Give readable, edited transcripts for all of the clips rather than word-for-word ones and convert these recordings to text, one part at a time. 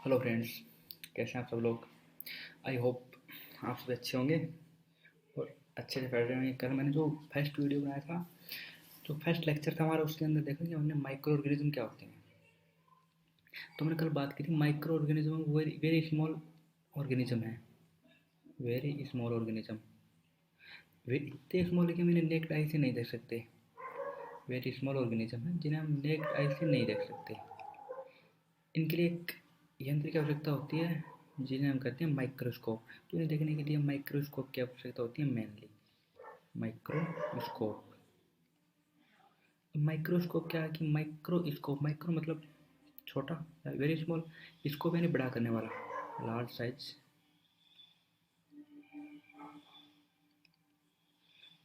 Hello friends, कैसे हैं आप सब लोग। आई होप आप सब अच्छे होंगे और अच्छे से पढ़ रहे होंगे। कल मैंने जो फर्स्ट वीडियो बनाया था, जो फर्स्ट लेक्चर था हमारा, उसके अंदर देखा कि हमने माइक्रो ऑर्गेनिज्म क्या होते हैं। तो मैंने कल बात की थी micro organism very very small organism है। वेरी स्मॉल ऑर्गेनिज्म, वे इतने स्मॉल है कि मैंने नेक्ड आई से नहीं देख सकते। वेरी स्मॉल ऑर्गेनिज्म है जिन्हें हम नेक्ड आई से नहीं देख सकते। इनके लिए एक यंत्र की आवश्यकता होती है जिन्हें हम कहते हैं माइक्रोस्कोप। तो इन्हें देखने के लिए माइक्रोस्कोप की आवश्यकता होती है मेनली। माइक्रोस्कोप, माइक्रोस्कोप क्या है कि माइक्रोस्कोप, माइक्रो मतलब छोटा या वेरी स्मॉल, स्कोप यानी बड़ा करने वाला, लार्ज साइज।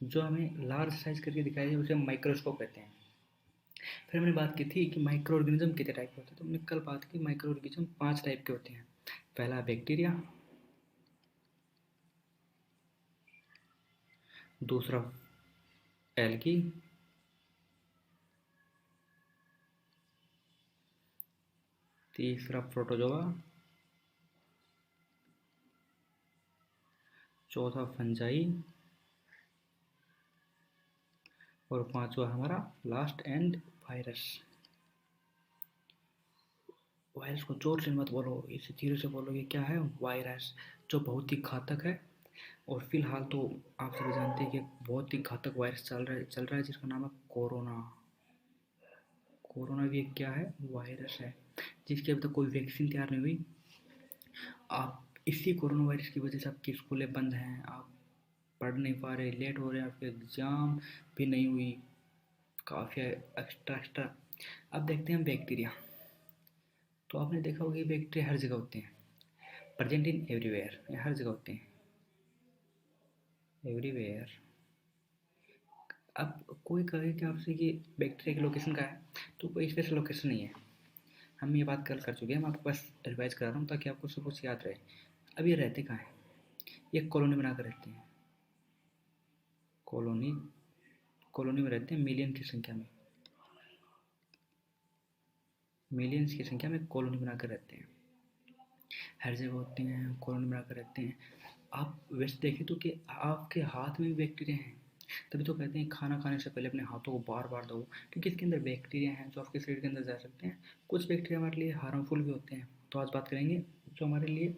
जो हमें लार्ज साइज करके दिखाई दे उसे माइक्रोस्कोप कहते हैं। फिर हमने बात की थी कि माइक्रो ऑर्गेनिज्म कितने टाइप के होते हैं। तो हमने कल बात की माइक्रो ऑर्गेनिज्म 5 टाइप के होते हैं। पहला बैक्टीरिया, दूसरा एल्गी, तीसरा प्रोटोजोआ, चौथा फंजाई और पांचवा हमारा लास्ट एंड वायरस। वायरस को जोर से मत बोलो, इसे धीरे से बोलो। ये क्या है? वायरस, जो बहुत ही घातक है। और फिलहाल तो आप सभी जानते हैं कि बहुत ही घातक वायरस चल रहा है जिसका नाम है कोरोना। कोरोना भी एक क्या है? वायरस है जिसकी अभी तक कोई वैक्सीन तैयार नहीं हुई। आप इसी कोरोना वायरस की वजह से आपकी स्कूलें बंद हैं, आप पढ़ नहीं पा रहे, लेट हो रहे हैं, आपके एग्ज़ाम भी नहीं हुई, काफ़ी एक्स्ट्रा एक्स्ट्रा। अब देखते हैं बैक्टीरिया। तो आपने देखा होगा कि बैक्टीरिया हर जगह होते हैं, प्रेजेंट इन एवरीवेयर, ये हर जगह होते हैं, एवरीवेयर। अब कोई कहे कि आपसे कि बैक्टीरिया की लोकेशन का है, तो कोई स्पेशल लोकेशन नहीं है। हम ये बात कल कर चुके हैं, मैं आपको बस रिवाइज करा रहा हूँ ताकि आपको सब कुछ याद रहे। अब ये रहते कहाँ हैं? ये कॉलोनी बनाकर रहते हैं। कॉलोनी, कॉलोनी में रहते हैं मिलियन की संख्या में, मिलियंस की संख्या में कॉलोनी बनाकर रहते हैं। हर जगह होते हैं, कॉलोनी बनाकर रहते हैं। आप वैसे देखें तो कि आपके हाथ में भी बैक्टीरिया हैं। तभी तो कहते हैं खाना खाने से पहले अपने हाथों को बार बार धो, क्योंकि इसके अंदर बैक्टीरिया हैं जो आपके शरीर के अंदर जा सकते हैं। कुछ बैक्टीरिया हमारे लिए हार्मफुल भी होते हैं। तो आज बात करेंगे जो हमारे लिए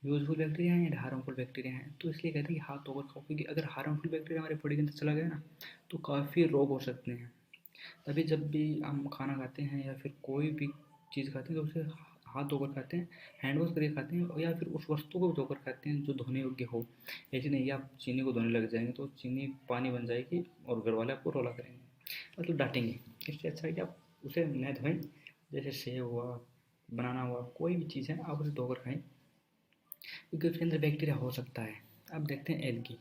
यूजफुल बैक्टीरिया हैं एंड हार्मफुल बैक्टीरिया हैं। तो इसलिए कहते हैं कि हाथ धोकर खाओ, क्योंकि अगर हार्मफुल बैक्टीरिया हमारे बॉडी के अंदर चला गया ना, तो काफ़ी रोग हो सकते हैं। तभी जब भी हम खाना खाते हैं या फिर कोई भी चीज़ खाते हैं तो उसे हाथ धोकर खाते हैं, हैंड वॉश करके खाते हैं, और या फिर उस वस्तु को धोकर खाते हैं जो धोने योग्य हो। ऐसे नहीं कि आप चीनी को धोने लग जाएंगे तो चीनी पानी बन जाएगी और घर वाले आपको रोला करेंगे, मतलब डांटेंगे। इससे अच्छा है कि आप उसे न धोएं। जैसे सेब हुआ, बनाना हुआ, कोई भी चीज़ है आप उसे धोकर खाएं, क्योंकि उसके अंदर बैक्टीरिया हो सकता है। अब देखते हैं एल्गी।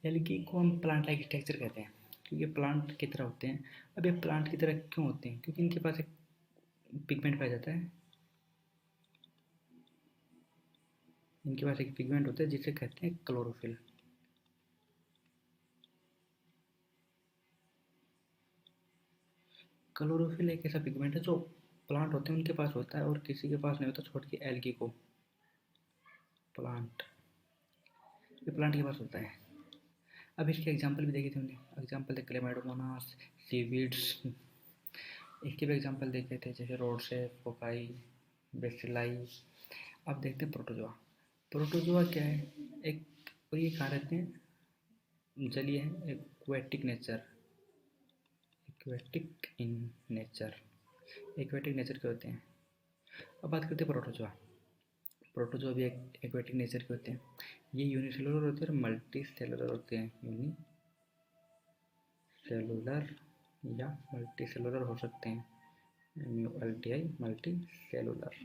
एल्गी को हम प्लांट लाइक स्ट्रक्चर कहते हैं, क्योंकि प्लांट की तरह होते हैं। अब ये प्लांट की तरह क्यों होते हैं? क्योंकि इनके पास एक पिगमेंट पाया जाता है, इनके पास एक पिगमेंट होता है जिसे कहते हैं क्लोरोफिल। क्लोरोफिल एक ऐसा पिगमेंट है जो प्लांट होते हैं उनके पास होता है और किसी के पास नहीं होता, छोड़ के एल्गी को। प्लांट, ये प्लांट के पास होता है। अब इसके एग्जाम्पल भी देखे थे हमने, एग्जाम्पल थे क्लेमाइडोमोनास, सीवीड्स। इसके भी एग्जाम्पल देखे थे जैसे रोडसे, फोकाई, बेसिलाई। अब देखते हैं प्रोटोजोआ। प्रोटोजोआ क्या है? एक, और ये कहाँ रहते हैं? जलीय है, aquatic nature, aquatic in nature, aquatic nature के होते हैं। अब बात करते हैं प्रोटोजोआ। प्रोटोजोआ भी एक एक्वेटिक नेचर के होते हैं। ये यूनिसेलुलर होते हैं और मल्टी सेलुलर होते हैं। यूनिसेलुलर या मल्टी सेलुलर हो सकते हैं, MULTI, मल्टी सेलुलर।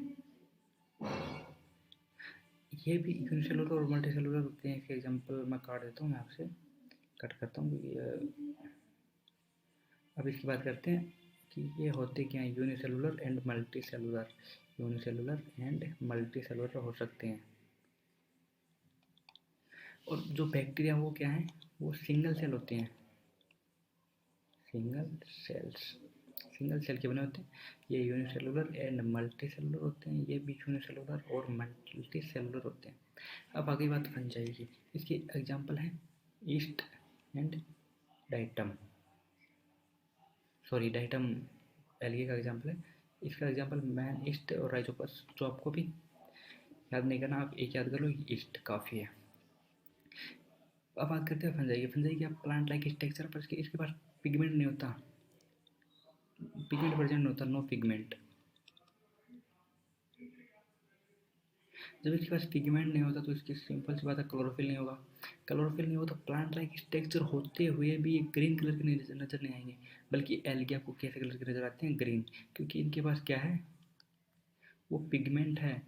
ये भी यूनिसेलुलर और मल्टी सेलुलर होते हैं। इसके एग्जाम्पल मैं काट देता हूँ, मैं आपसे कट करता हूँ क्योंकि अब इसकी बात करते हैं कि ये होते क्या हैं। Unicellular and multi cellular, unicellular and multi cellular हो सकते हैं। और जो बैक्टीरिया वो क्या है? वो सिंगल सेल होते हैं, सिंगल सेल्स, सिंगल सेल के बने होते हैं, ये यूनिसेलुलर एंड मल्टी सेलुलर होते हैं, ये भी यूनिसेलुलर और मल्टी सेलुलर होते हैं। अब आगे बात फंजाई की, इसकी एग्जांपल है east and diatom, sorry diatom algae का एग्जांपल है, इसका एग्जांपल मैन ईस्ट और राइजोपस, जो आपको भी याद नहीं करना, आप एक याद कर लो, ईस्ट काफ़ी है। अब बात करते हैं फंजाई की। फंजाई की आप प्लांट लाइक स्ट्रक्चर, पर इसके पास पिगमेंट नहीं होता, पिगमेंट प्रेजेंट नहीं होता, नो पिगमेंट। जब इसके पास पिगमेंट नहीं होता तो इसकी सिंपल सी बात है क्लोरोफिल नहीं होगा, क्लोरोफिल नहीं होगा तो प्लांट लाइक स्ट्रक्चर होते हुए भी ये ग्रीन कलर के नजर नहीं आएंगे, बल्कि एल्गे आपको कैसे कलर के नजर आते हैं, ग्रीन, क्योंकि इनके पास क्या है, वो पिगमेंट है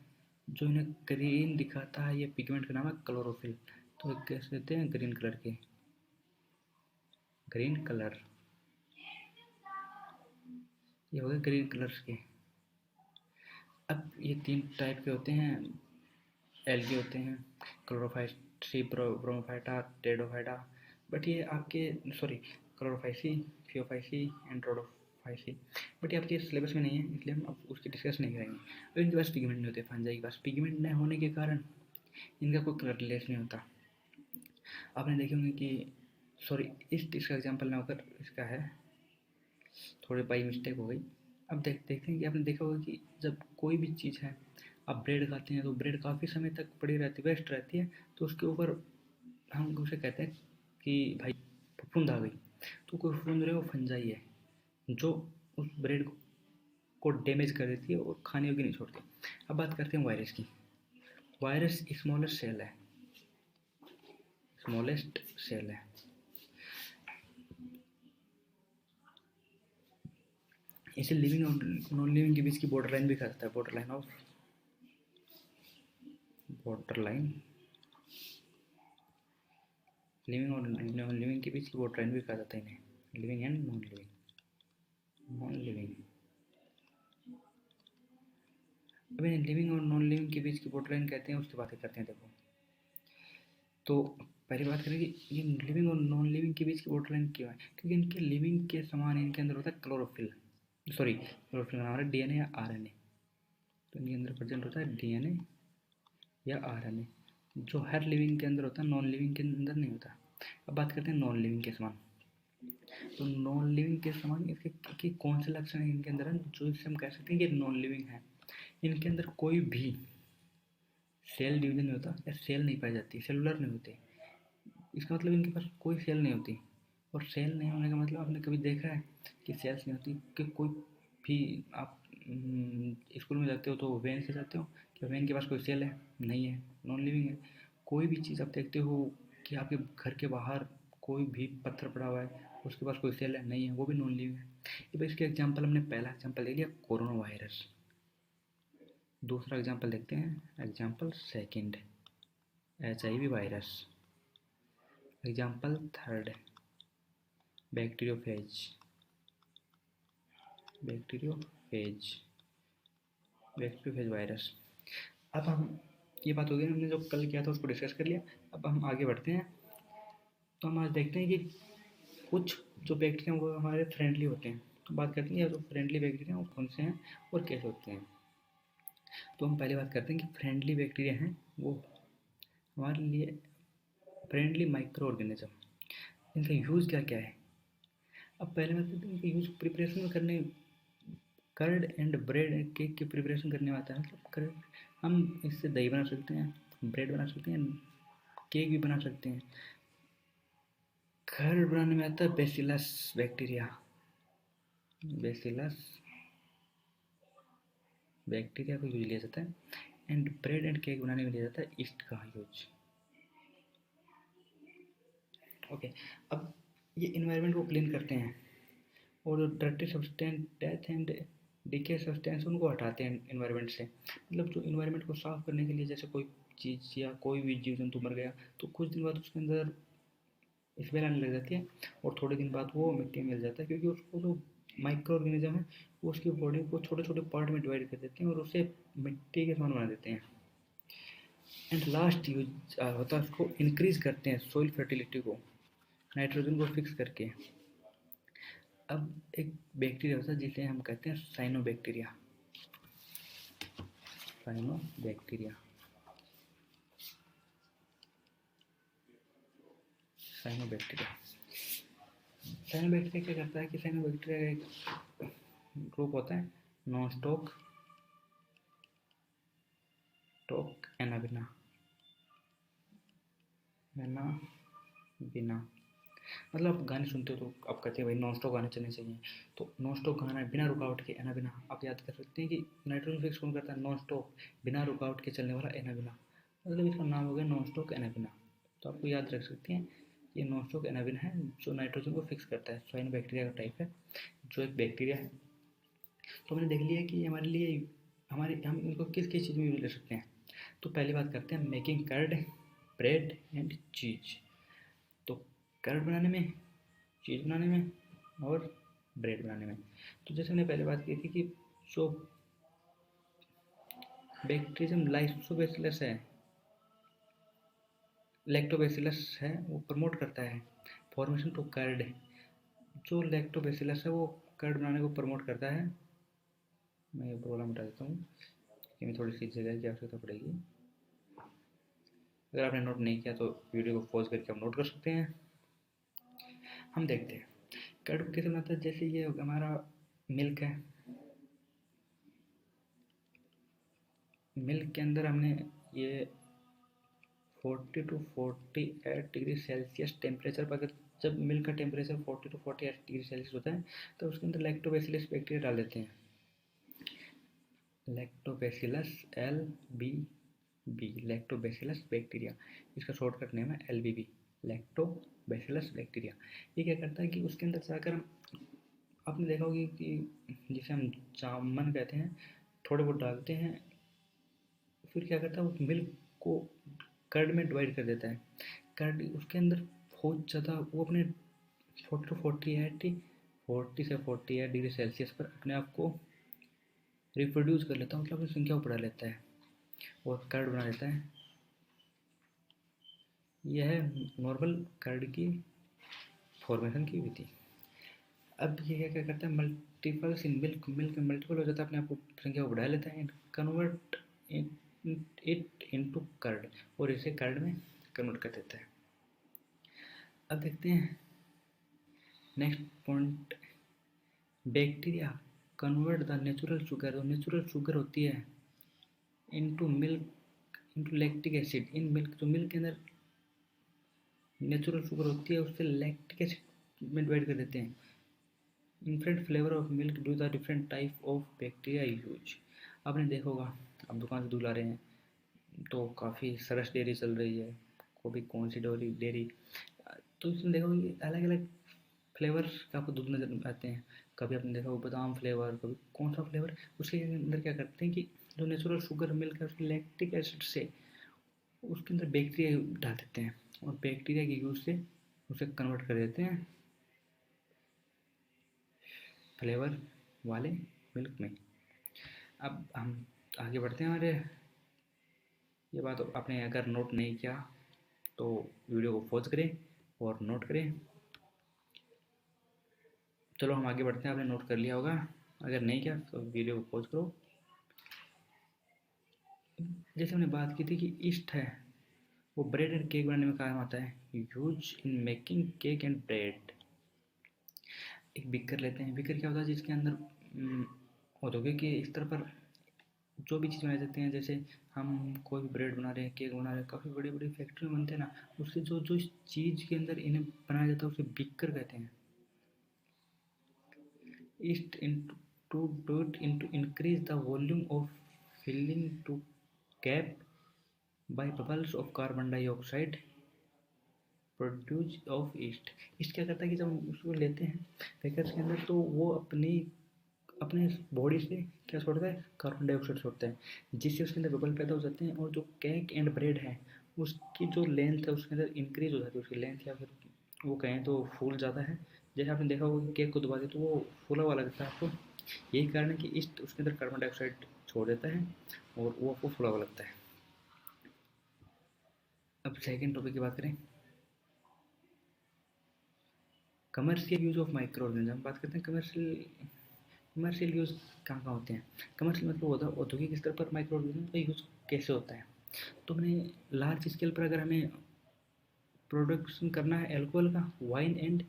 जो इन्हें ग्रीन दिखाता है, ये पिगमेंट का नाम है क्लोरोफिल। तो कैसे देते हैं, ग्रीन कलर के, ग्रीन कलर, ये हो गए ग्रीन कलर्स के। अब ये 3 टाइप के होते हैं, एल्गे होते हैं, क्लोरोफाइसी, ब्रोमोफाइटा, टेडोफाइटा, बट ये आपके, sorry, Chlorophyceae, Phaeophyceae and Rhodophyceae, but ये आपके सिलेबस में नहीं है, इसलिए हम अब उसकी डिस्कस नहीं करेंगे। अब इनके पास पिगमेंट नहीं होते, फंजाई के पास पिगमेंट नहीं होने के कारण इनका कोई कलरलेस नहीं होता। आपने देखे होंगे कि, सॉरी, इसका एग्जाम्पल ना होकर इसका है, थोड़ी बाई मिस्टेक हो गई। अब देखते हैं कि आपने देखा होगा कि जब कोई भी चीज़ है, आप ब्रेड खाते हैं तो ब्रेड काफ़ी समय तक पड़ी रहती है, वेस्ट रहती है, तो उसके ऊपर हम उसे कहते हैं कि भाई फफूंद आ गई, तो कोई फफूंद रहे वो फंजाई है जो उस ब्रेड को डैमेज कर देती है और खाने योग्य नहीं छोड़ती। अब बात करते हैं वायरस की। वायरस स्मॉलेस्ट सेल है, स्मॉलेस्ट सेल है, इसे लिविंग और नॉन लिविंग के बीच की बॉर्डर लाइन भी कहा जाता है, border line of, border line, living और नॉन लिविंग के बीच की बॉर्डर लाइन भी कहा जाता है इन्हें, living and non living, non living. अब इन्हें लिविंग और नॉन लिविंग के बीच की बॉर्डर लाइन कहते हैं, उसकी बातें करते हैं। देखो, तो पहली बात करें कि ये लिविंग और नॉन लिविंग के बीच की बॉर्डर लाइन क्यों है, क्योंकि इनके लिविंग के समान इनके अंदर होता है क्लोरोफिल, सॉरी क्लोरोफिल का नाम है डीएनए या आरएनए, तो इनके अंदर प्रेजेंट होता है डीएनए या आरएनए, जो हर लिविंग के अंदर होता है, नॉन लिविंग के अंदर नहीं होता। अब बात करते हैं नॉन लिविंग के समान। तो नॉन लिविंग के समान इसके कौन से लक्षण हैं इनके अंदर है जो इससे हम कह सकते हैं कि नॉन लिविंग है। इनके अंदर कोई भी सेल डिवीजन नहीं होता या सेल नहीं पाई जाती, सेलुलर नहीं होते, इसका मतलब इनके पास कोई सेल नहीं होती। और सेल नहीं होने का मतलब आपने कभी देखा है कि सेल्स नहीं होती, कि कोई भी आप स्कूल में जाते हो तो वैन से जाते हो, क्या वैन के पास कोई सेल है, नहीं है, नॉन लिविंग है। कोई भी चीज़ आप देखते हो कि आपके घर के बाहर कोई भी पत्थर पड़ा हुआ है, उसके पास कोई सेल है, नहीं है, वो भी नॉन लिविंग है। ये भाई इसके एग्जाम्पल, हमने पहला एग्जाम्पल ले लिया कोरोना वायरस, दूसरा एग्जाम्पल देखते हैं, example second HIV virus, example third bacteriophage, bacteriophage, bacteriophage virus. अब हम, ये बात हो गई, हमने जो कल किया था उसको डिस्कस कर लिया, अब हम आगे बढ़ते हैं। तो हम आज देखते हैं कि कुछ जो बैक्टीरिया वो हमारे फ्रेंडली होते हैं, तो बात करते हैं जो फ्रेंडली बैक्टीरिया वो कौन से हैं और कैसे होते हैं। तो हम पहले बात करते हैं कि फ्रेंडली बैक्टीरिया हैं वो हमारे लिए फ्रेंडली माइक्रो ऑर्गेनिज्म, इनका यूज़ क्या क्या है। अब पहले बात करते हैं इनका यूज़ प्रिपरेशन करने, कर्ड एंड ब्रेड केक की प्रिपरेशन करने में आता है, मतलब कर्ड, हम इससे दही बना सकते हैं, ब्रेड बना सकते हैं, केक भी बना सकते हैं। कर्ड बनाने में आता है बेसिलस बैक्टीरिया, बेसिलस बैक्टीरिया को यूज लिया जाता है, एंड ब्रेड एंड केक बनाने में लिया जाता है ईस्ट का यूज। ओके, अब ये इन्वायरमेंट को क्लीन करते हैं और जो dirty substance, death and decay substance, उनको हटाते हैं इन्वायरमेंट से। मतलब जो इन्वायरमेंट को साफ करने के लिए, जैसे कोई चीज़ या कोई भी जीव जंतु मर गया तो कुछ दिन बाद उसके अंदर स्मेल आने लग जाती है और थोड़े दिन बाद वो मिट्टी में मिल जाता है, क्योंकि उसको जो माइक्रो ऑर्गेनिज्म है वो उसकी बॉडी को छोटे छोटे पार्ट में डिवाइड कर देते हैं और उसे मिट्टी के समान बना देते हैं। एंड लास्ट यूज होता है, उसको इंक्रीज करते हैं सॉइल फर्टिलिटी को, नाइट्रोजन को फिक्स करके। अब एक बैक्टीरिया होता है जिसे हम कहते हैं साइनोबैक्टीरिया। साइनोबैक्टीरिया साइनोबैक्टीरिया साइनोबैक्टीरिया क्या करता है कि साइनोबैक्टीरिया का एक ग्रुप होता है नॉन स्टॉक एनाबिना बिना। मतलब आप गाने सुनते हो तो आप कहते हैं भाई नॉन स्टॉप गाने चलने चाहिए, तो नॉन स्टॉप गाना बिना रुकावट के एना बिना। आप याद कर सकते हैं कि नाइट्रोजन फिक्स कौन करता है, नॉन स्टॉप बिना रुकावट के चलने वाला एना बिना, मतलब इसका नाम हो गया नॉन स्टॉप एना बिना। तो आपको याद रख सकते हैं ये नॉन स्टॉप एना बिना है जो नाइट्रोजन को फिक्स करता है। स्वाइन बैक्टीरिया का टाइप है, जो एक बैक्टीरिया है। तो हमने देख लिया कि हमारे लिए हम इनको किस किस चीज़ में यूज ले सकते हैं। तो पहली बात करते हैं मेकिंग कर्ड, ब्रेड एंड चीज। तो कर्ड बनाने में, चीज़ बनाने में और ब्रेड बनाने में। तो जैसे हमने पहले बात की थी कि जो बैक्टीरियम लाइसोबैसिलस है, लैक्टोबैसिलस है, वो प्रमोट करता है फॉर्मेशन टू कर्ड। जो लैक्टोबैसिलस है वो कर्ड बनाने को प्रमोट करता है। मैं ये प्रॉब्लम हटा देता हूँ कि मैं थोड़ी सी जगह की आवश्यकता पड़ेगी। अगर आपने नोट नहीं किया तो वीडियो को पॉज करके आप नोट कर सकते हैं। हम देखते हैं कर्ड को कैसे बनाता है। जैसे ये हमारा मिल्क है, मिल्क के अंदर हमने ये 40 to 48 डिग्री सेल्सियस टेम्परेचर पर, अगर जब मिल्क का टेम्परेचर 40 to 48 डिग्री सेल्सियस होता है तो उसके अंदर लैक्टोबैसिलस बैक्टीरिया डाल देते हैं। लैक्टोबैसिलस LBB, लैक्टोबैसिलस बैक्टीरिया, इसका शॉर्टकट नेम है LBB, लैक्टोबैसिलस बैक्टीरिया। ये क्या करता है कि उसके अंदर जाकर, आपने देखा होगा कि जिसे हम जामन कहते हैं, थोड़े बहुत डालते हैं, फिर क्या करता है उस मिल्क को कर्ड में डिवाइड कर देता है। कर्ड उसके अंदर बहुत ज़्यादा वो अपने 40 से 48 डिग्री सेल्सियस पर अपने आप को रिप्रोड्यूस कर लेता है, मतलब अपनी संख्या को बढ़ा लेता है और कर्ड बना देता है। यह है नॉर्मल कर्ड की फॉर्मेशन की विधि। अब ये क्या करता है, मल्टीपल्स इन मिल्क, मिल्क में मल्टीपल हो जाता है, अपने आप को संख्या को बढ़ा लेता है and convert it into curd, और इसे कर्ड में कन्वर्ट कर देता है। अब देखते हैं next point, bacteria convert the natural sugar, और नेचुरल शुगर होती है into milk into lactic acid in milk. जो मिल्क के अंदर नेचुरल शुगर होती है उससे लैक्टिक एसिड में डिवाइड कर देते हैं। Different flavour of milk due the different type of bacteria use. आपने देखा होगा, आप दुकान से दूध ला रहे हैं तो काफ़ी सरस डेयरी चल रही है, कौन सी डेयरी, तो इसमें देखो कि अलग अलग फ्लेवर का आपको दूध नजर आते हैं। कभी आपने देखा हो बादाम फ्लेवर, कभी कौन सा फ्लेवर। उसके अंदर क्या करते हैं कि जो नेचुरल शुगर मिल्क है उसके लैक्टिक एसिड से उसके अंदर बैक्टीरिया डाल देते हैं और बैक्टीरिया के यूज से उसे कन्वर्ट कर देते हैं फ्लेवर वाले मिल्क में। अब हम आगे बढ़ते हैं। हमारे ये बात आपने अगर नोट नहीं किया तो वीडियो को पॉज करें और नोट करें। चलो हम आगे बढ़ते हैं, आपने नोट कर लिया होगा, अगर नहीं किया तो वीडियो को पॉज करो। जैसे हमने बात की थी कि ईस्ट है वो ब्रेड एंड केक बनाने में काम आता है, use in making cake and bread. एक बिकर लेते हैं, बिकर क्या होता है जिसके अंदर औद्योगिक के स्तर पर जो भी चीज़ बनाई जाती हैं, जैसे हम कोई भी ब्रेड बना रहे हैं, केक बना रहे हैं, काफ़ी बड़ी बड़ी फैक्ट्री में बनते हैं ना, उससे जो जो चीज़ के अंदर इन्हें बनाया जाता है उसे बिकर कहते हैं। Yeast to do it into increase the volume of filling to cap by bubbles of carbon dioxide produce of yeast. Yeast क्या करता है कि जब हम उसको लेते हैं पैकेज के अंदर तो वो अपने बॉडी से क्या छोड़ता है, कार्बन डाइऑक्साइड छोड़ता है, जिससे उसके अंदर बबल पैदा हो जाते हैं और जो केक एंड ब्रेड है उसकी जो लेंथ है उसके अंदर इंक्रीज हो जाती है, उसकी लेंथ, या फिर वो कहें तो फूल ज़्यादा है। जैसे आपने देखा होगा कि केक को दबाते तो वो फूला हुआ लगता है आपको, यही कारण है कि ईस्ट उसके अंदर कार्बन डाइऑक्साइड छोड़ देता है और वो आपको फूला हुआ लगता है। अब सेकेंड टॉपिक की बात करें, commercial use of micro organism, बात करते हैं कमर्शियल यूज कहाँ कहाँ होते हैं। कमर्शियल मतलब होता है औद्योगिक स्तर पर माइक्रो ऑर्गेनिज्म का यूज कैसे होता है। तो मैंने लार्ज स्केल पर अगर हमें प्रोडक्शन करना है एल्कोहल का, वाइन एंड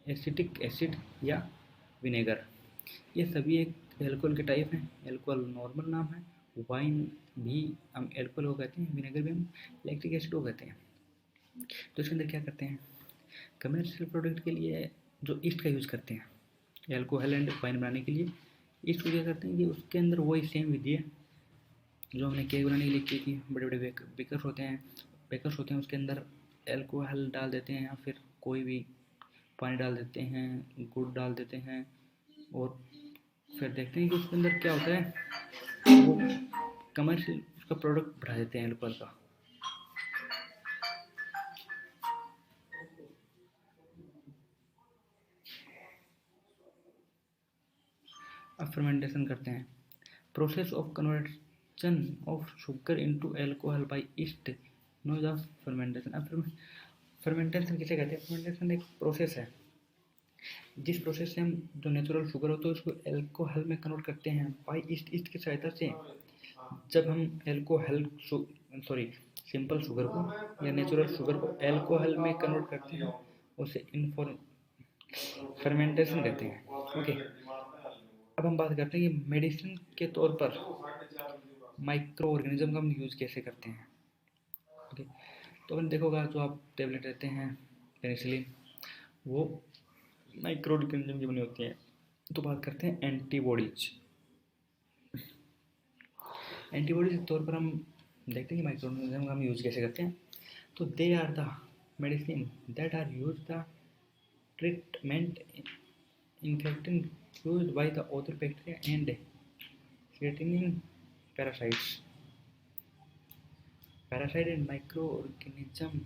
एसिटिक एसिड या विनेगर, ये सभी एक एल्कोहल के टाइप हैं। एल्कोहल नॉर्मल नाम है, वाइन भी हम एल्कोहल को कहते हैं, विनेगर भी हम लैक्टिक एसिड को कहते हैं। तो इसके अंदर क्या करते हैं, कमर्शियल प्रोडक्ट के लिए जो ईस्ट का यूज़ करते हैं एल्कोहल एंड वाइन बनाने के लिए, ईस्ट को क्या करते हैं कि उसके अंदर वही सेम विधि है जो हमने केक बनाने के लिए की थी। बड़े बड़े बेकर्स होते हैं उसके अंदर एल्कोहल डाल देते हैं या फिर कोई भी पानी डाल देते हैं, गुड़ डाल देते हैं, और फिर देखते हैं कि उसके अंदर क्या होता है, वो कमर्शियल उसका प्रोडक्ट बढ़ा देते हैं एल्कोहल का। अब फर्मेंटेशन करते हैं, process of conversion of sugar into alcohol by yeast knows of fermentation. अब फर्मेंटेशन किसे कहते हैं, फर्मेंटेशन एक प्रोसेस है जिस प्रोसेस से हम जो नेचुरल शुगर होता है उसको एल्कोहल में कन्वर्ट करते हैं बाय ईस्ट, ईस्ट की सहायता से। जब हम एल्कोहल सॉरी सिंपल शुगर को या नेचुरल शुगर को एल्कोहल में कन्वर्ट करते हैं उसे इनफॉर्म फर्मेंटेशन कहते हैं। ओके, अब हम बात करते हैं कि मेडिसिन के तौर पर माइक्रो ऑर्गेनिज्म का हम यूज़ कैसे करते हैं। ओके, तो अपन देखोगा जो आप टेबलेट लेते हैं पेनिसिलिन, वो माइक्रो ऑर्गेनिज्म की बनी होती है। तो बात करते हैं एंटीबॉडीज। एंटीबॉडीज के तौर पर हम देखते हैं कि माइक्रो ऑर्गेनिज्म का हम यूज़ कैसे करते हैं। तो they are the medicine that are use the treatment infecting used by the other bacteria and threatening parasites. Parasite and micro organism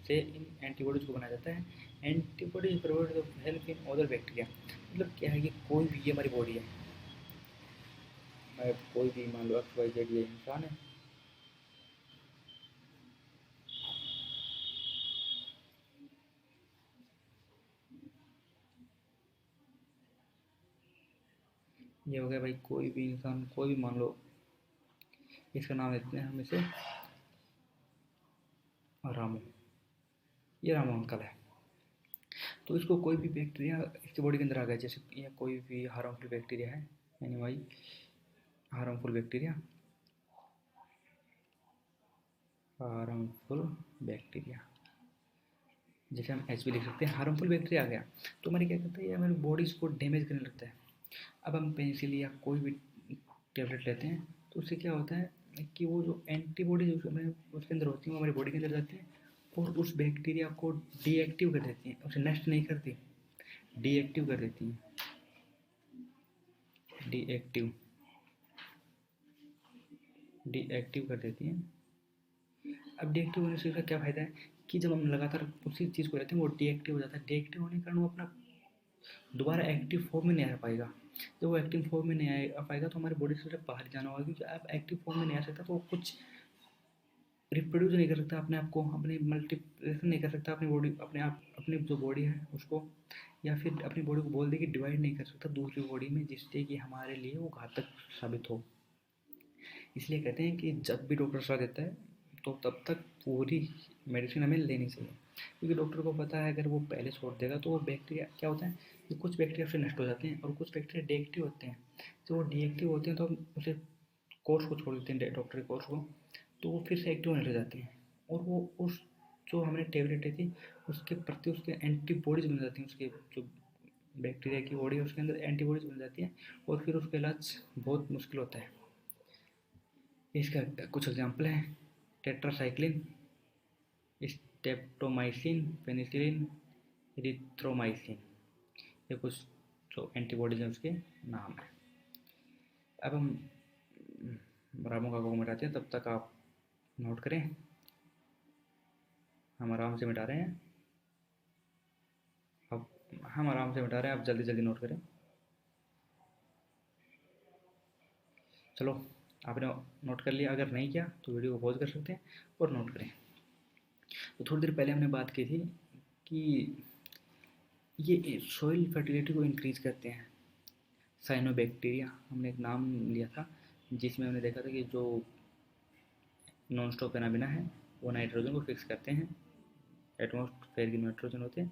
से इन एंटीबॉडीज को बनाया जाता है। Antibodies provide help in other bacteria, मतलब क्या है कि कोई भी, ये हमारी बॉडी है, मैं कोई भी मान लो एक्स वाई जेड ये इंसान है, ये हो गया भाई कोई भी इंसान, कोई भी मान लो, इसका नाम देते हैं हम इसे रामू, ये रामू अंकल है। तो इसको कोई भी बैक्टीरिया इसकी बॉडी के अंदर आ गया, जैसे ये कोई भी हार्मफुल बैक्टीरिया है, यानी भाई हार्मफुल बैक्टीरिया जैसे हम एच भी लिख सकते हैं, हार्मफुल बैक्टीरिया आ गया तो हमारी क्या करता है, ये हमारी बॉडीज को डैमेज करने लगता है। अब हम पेनिसिलिन या कोई भी टेबलेट लेते हैं तो उससे क्या होता है कि वो जो एंटीबॉडीज उसके अंदर होती हैं वो हमारी बॉडी के अंदर जाती हैं और उस बैक्टीरिया को डीएक्टिव कर देती हैं, उसे नष्ट नहीं करती, डीएक्टिव कर देती हैं, डीएक्टिव कर देती हैं। अब डीएक्टिव होने से उसका क्या फ़ायदा है कि जब हम लगातार उसी चीज़ को लेते हैं वो डीएक्टिव हो जाता है, डीएक्टिव होने के कारण वो अपना दोबारा एक्टिव फॉर्म में नहीं आ पाएगा। जब वो एक्टिव फॉर्म में नहीं आ पाएगा तो हमारी बॉडी से उसे बाहर जाना होगा, क्योंकि आप एक्टिव फॉर्म में नहीं आ सकता तो वो कुछ रिप्रोड्यूस नहीं कर सकता अपने आप को, अपनी मल्टीप्लिकेशन नहीं कर सकता अपनी बॉडी, अपने आप अपनी जो बॉडी है उसको, या फिर अपनी बॉडी को बोल दे कि डिवाइड नहीं कर सकता दूसरी बॉडी में, जिससे कि हमारे लिए वो घातक साबित हो। इसलिए कहते हैं कि जब भी डॉक्टर सलाह देता है तो तब तक पूरी मेडिसिन हमें लेनी चाहिए, क्योंकि डॉक्टर को पता है अगर वो पहले छोड़ देगा तो वो बैक्टीरिया क्या होता है कि कुछ बैक्टीरिया से नष्ट हो जाते हैं और कुछ बैक्टीरिया डीएक्टिव होते हैं। तो वो डीएक्टिव होते हैं तो हम उसे कोर्स को छोड़ देते हैं, डॉक्टर के कोर्स को, तो वो फिर से एक्टिव होने लग जाती हैं और वो उस जो हमने टेबलेट ली थी उसके प्रति उसके एंटीबॉडीज बन जाती हैं, उसके जो बैक्टीरिया की बॉडी है उसके अंदर एंटीबॉडीज बन जाती हैं और फिर उसका इलाज बहुत मुश्किल होता है। इसका कुछ एग्जाम्पल हैं टेट्रासाइक्लिन, स्टेप्टोमाइसिन, पेनिसिलिन, इरिथ्रोमाइसिन, ये कुछ जो एंटीबॉडीज हैं उसके नाम हैं। अब हम रामू काका को मिटाते हैं, तब तक आप नोट करें, हम आराम से मिटा रहे हैं, अब हम आराम से मिटा रहे हैं, आप जल्दी जल्दी नोट करें। चलो आपने नोट कर लिया, अगर नहीं किया तो वीडियो को पॉज कर सकते हैं और नोट करें। तो थोड़ी देर पहले हमने बात की थी कि ये सॉइल फर्टिलिटी को इंक्रीज करते हैं। साइनोबैक्टीरिया हमने एक नाम लिया था, जिसमें हमने देखा था कि जो नॉन स्टॉप फेनामिना है वो नाइट्रोजन को फिक्स करते हैं, एटमॉस्फेयर की नाइट्रोजन होते हैं।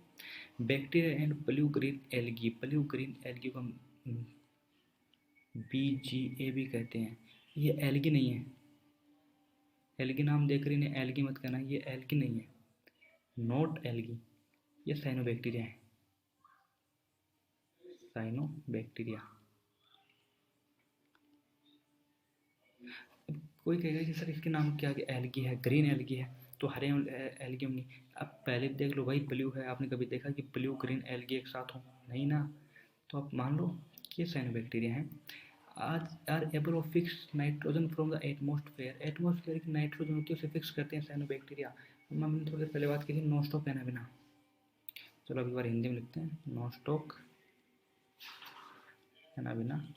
Bacteria and blue green algae, blue green algae को हम BGA भी कहते हैं। ये एल्गी नहीं है, एल्गी नाम देख रही है, एल्गी मत कहना, ये एल्गी नहीं है, नॉट एल्गी, ये साइनोबैक्टीरिया है, साइनोबैक्टीरिया। कोई कहेगा कि सर इसके नाम क्या है, एल्गी है, ग्रीन एल्गी है, तो हरे एल्गी होंगी। अब पहले देख लो भाई, ब्लू है, आपने कभी देखा कि ब्लू ग्रीन एल्गी एक साथ हो? नहीं ना। तो आप मान लो कि ये साइनोबैक्टीरिया है। आज are able of fix nitrogen from the atmosphere, atmosphere की नाइट्रोजन होती है उसे फिक्स करते हैं साइनोबैक्टीरिया। हमने थोड़ी देर पहले बात की थी नॉनस्टॉप फेनामिना। चलो अब एक बार हिंदी में लिखते हैं, नॉनस्टॉक फेनामिना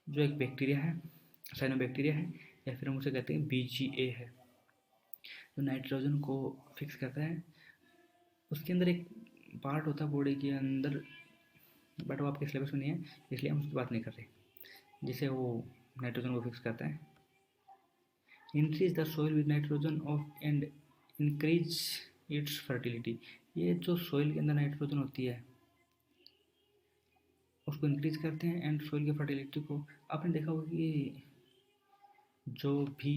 जो एक बैक्टीरिया है, साइनोबैक्टीरिया है, या फिर हम उसे कहते हैं BGA है, जो नाइट्रोजन को फिक्स करता है। उसके अंदर एक पार्ट होता है बॉडी के अंदर, बट वो आपके सिलेबस में नहीं है, इसलिए हम उसकी बात नहीं कर रहे, जिसे वो नाइट्रोजन को फिक्स करता है। Increase the soil with nitrogen of and increase its fertility, ये जो सोइल के अंदर नाइट्रोजन होती है उसको इंक्रीज करते हैं एंड सोइल की फर्टिलिटी को। आपने देखा होगा कि जो भी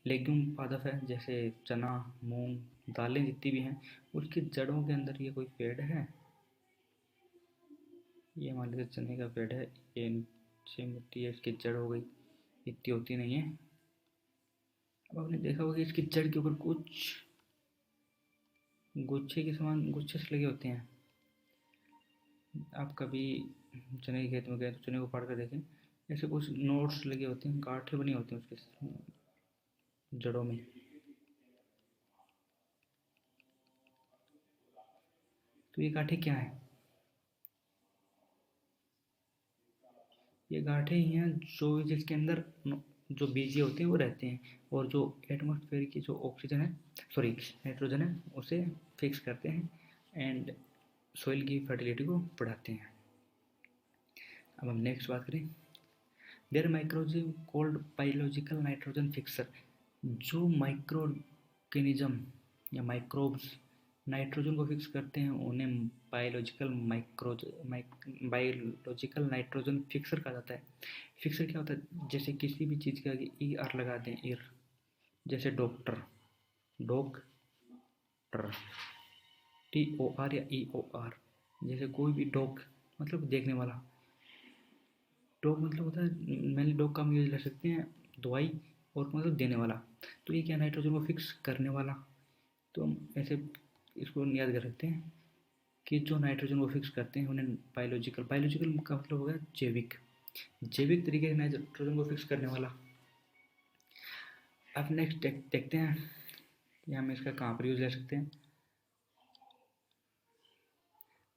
लेग्यूम पादप है, जैसे चना, मूंग, दालें जितनी भी हैं, उसकी जड़ों के अंदर ये कोई पेड़ है, ये मान लीजिए चने का पेड़ है, ये नीचे मिट्टी है, इसकी जड़ हो गई, इतनी होती नहीं है। अब आपने देखा होगा कि इसकी जड़ के ऊपर कुछ गुच्छे के समान गुच्छे से लगे होते हैं। आप कभी चने के खेत में गए तो चने को फाड़ कर देखें, ऐसे कुछ नोट्स लगे होते हैं, गांठें बनी होती हैं उसके जड़ों में। तो ये गांठें क्या है? ये गांठें ही हैं जो जिसके अंदर जो बीजे होते हैं वो रहते हैं, और जो एटमॉस्फेयर की जो ऑक्सीजन है, सॉरी नाइट्रोजन है, उसे फिक्स करते हैं एंड सोइल की फर्टिलिटी को बढ़ाते हैं। अब हम नेक्स्ट बात करें, there microorganism called biological nitrogen fixer, जो माइक्रो ऑर्गेनिज्म या माइक्रोब्स नाइट्रोजन को फिक्स करते हैं उन्हें बायोलॉजिकल नाइट्रोजन फिक्सर कहा जाता है। फिक्सर क्या होता है? जैसे किसी भी चीज़ के आगे ER लगा दें, ईर, जैसे डॉक्टर, डॉक्टर, TOR या EOR, जैसे कोई भी डॉग मतलब देखने वाला, डॉग मतलब होता है, मेनली डॉग का हम यूज ले सकते हैं दवाई, और मतलब देने वाला। तो ये क्या, नाइट्रोजन को फिक्स करने वाला। तो हम ऐसे इसको याद कर सकते हैं कि जो नाइट्रोजन को फिक्स करते हैं उन्हें बायोलॉजिकल, बायोलॉजिकल का मतलब होगा जैविक, जैविक तरीके से नाइट्रोजन को फिक्स करने वाला। अब नेक्स्ट देखते हैं कि हम इसका कहाँ पर यूज ले सकते हैं।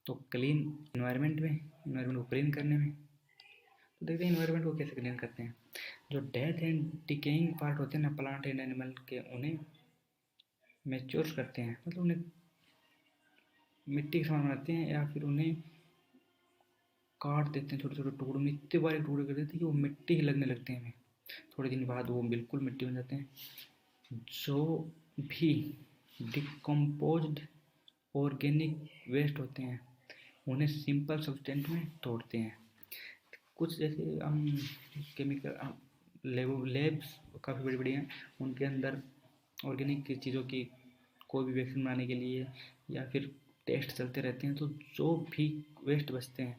तो क्लीन इन्वायरमेंट में, इन्वायरमेंट को क्लीन करने में। तो देखते हैं इन्वायरमेंट को कैसे क्लीन करते हैं। जो डेथ एंड डिकेइंग पार्ट होते हैं ना प्लांट एंड एनिमल के, उन्हें मैच्योर करते हैं, मतलब उन्हें मिट्टी के समान बनाते हैं, या फिर उन्हें काट देते हैं छोटे छोटे टुकड़ों में, इतने बारीक टुकड़े कर देते हैं कि वो मिट्टी ही लगने लगते हैं हमें। थोड़े दिन बाद वो बिल्कुल मिट्टी बन जाते हैं। जो भी डिकम्पोज्ड ऑर्गेनिक वेस्ट होते हैं उन्हें सिंपल सब्सटेंट में तोड़ते हैं। कुछ जैसे हम केमिकल लेब्स काफ़ी बड़ी बड़ी हैं, उनके अंदर ऑर्गेनिक चीज़ों की कोई भी वैक्सीन बनाने के लिए या फिर टेस्ट चलते रहते हैं। तो जो भी वेस्ट बचते हैं,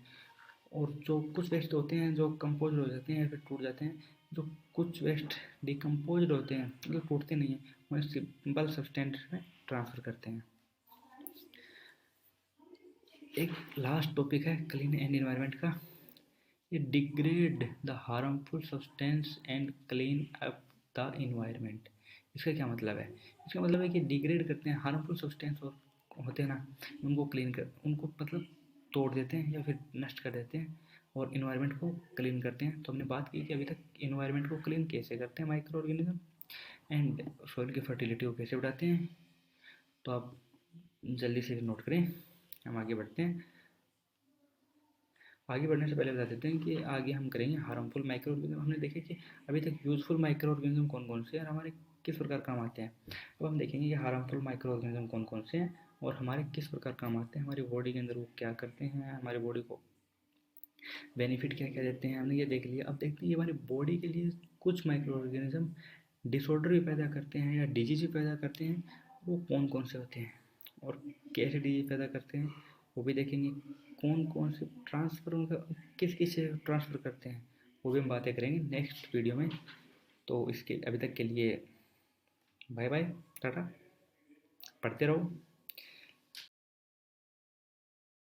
और जो कुछ वेस्ट होते हैं जो कंपोज हो जाते हैं या फिर टूट जाते हैं, जो कुछ वेस्ट डिकम्पोज होते हैं मतलब टूटते नहीं हैं, उन्हें सिंपल सब्सटेंट में ट्रांसफ़र करते हैं। एक लास्ट टॉपिक है क्लीन एंड एनवायरनमेंट का, ये degrade the harmful substance and clean up the environment. इसका क्या मतलब है? इसका मतलब है कि डिग्रेड करते हैं हार्मफुल सब्सटेंस, और होते हैं ना, उनको क्लीन कर, उनको मतलब तोड़ देते हैं या फिर नष्ट कर देते हैं, और इन्वायरमेंट को क्लीन करते हैं। तो हमने बात की कि अभी तक इन्वायरमेंट को क्लीन कैसे करते हैं माइक्रो ऑर्गेनिज्म, एंड सॉइल की फर्टिलिटी को कैसे बढ़ाते हैं। तो आप जल्दी से नोट करें, हम आगे बढ़ते हैं। आगे बढ़ने से पहले बता देते हैं कि आगे हम करेंगे हार्मफुल माइक्रो ऑर्गेनिज्म। हमने देखे कि अभी तक यूजफुल माइक्रो ऑर्गेनिज्म कौन कौन से हैं और हमारे किस प्रकार काम आते हैं। अब हम देखेंगे कि हार्मफुल माइक्रो ऑर्गेनिज्म कौन कौन से हैं और हमारे किस प्रकार काम आते हैं, हमारी बॉडी के अंदर वो क्या करते हैं, हमारी बॉडी को बेनिफिट क्या क्या देते हैं, हमने ये देख लिया। अब देखते हैं ये हमारी बॉडी के लिए कुछ माइक्रो ऑर्गेनिज्म डिसऑर्डर भी पैदा करते हैं या डिजीज भी पैदा करते हैं, वो कौन कौन से होते हैं और कैसे डिजीज पैदा करते हैं वो भी देखेंगे। कौन कौन से ट्रांसफ़र उनका किस किस से ट्रांसफ़र करते हैं वो भी हम बातें करेंगे नेक्स्ट वीडियो में। तो इसके अभी तक के लिए बाय बाय, टाटा, पढ़ते रहो।